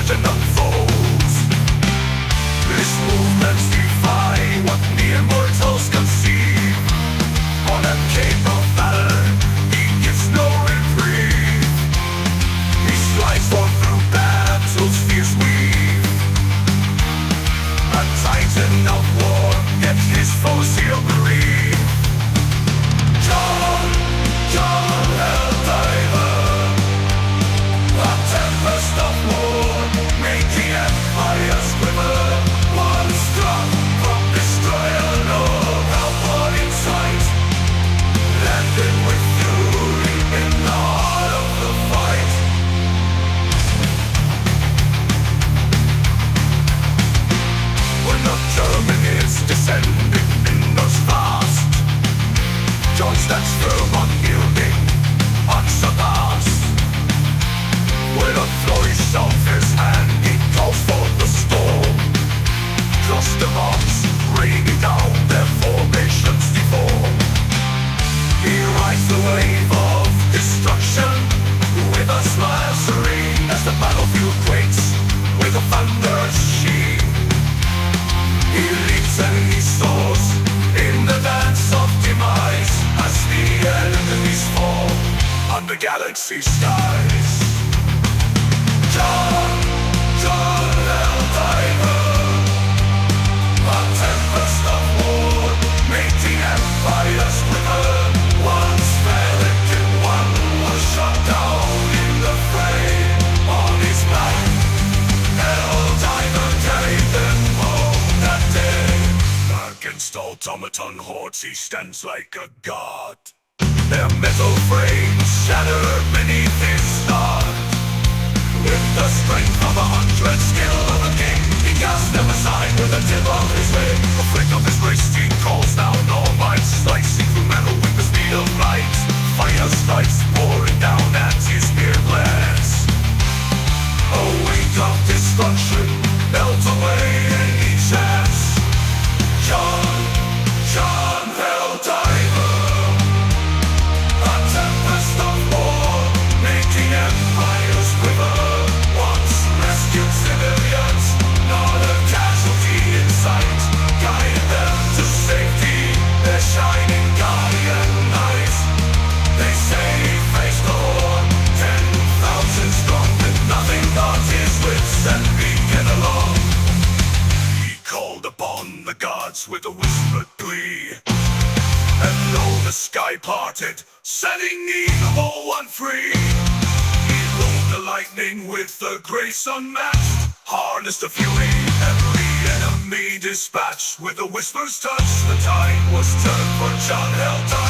legend unfolds. His movements defy what mere mortals conceive. On a cape of valor, he gives no reprieve. He strives on through battles fierce weave. A titan of war, yet his foes he'll bereave. John Helldiver, a tempest of war, making empires quiver. One struck from destroyer, no hellpod in sight, landed with fury in the heart of the fight. When the terminids descending minnows fast, John stands firm, unyielding, unsurpassed. With a flourish of his hand, he calls for the storm. Cluster bombs raining down, their formations deform. He rides the wave of destruction with a smile serene, as the battlefield quakes with a thunder's sheen. He leaps and he soars in the dance of demise, as the enemies fall under galaxy skies. John Helldiver, a tempest of war, making empires quiver. Once Viking, one was shot down in the fray. On his back, Helldiver carried them home that day. Against automaton hordes he stands like a god. Their metal frames shatter beneath his start. With the strength of 100, skill of a king, he casts them aside with a tip of his wing. A flick of his wrist, he calls down all might, slicing through metal with the speed of light. Fire strikes pouring down at his mere glance. A wink of destruction melts away any chance. John Helldiver, a tempest of war, making empires quiver. Once rescued civilians, not a casualty in sight. Guide them to safety, their shining guardian knight. They say face the horn, 10,000 strong, with nothing but his wits and beacon along. He called upon the gods with a whispered plea, and lo, the sky parted, setting evil one free. He rolled the lightning with a grace unmatched, harnessed the fury, every enemy dispatched. With a whisper's touch, the tide was turned for John Helldiver.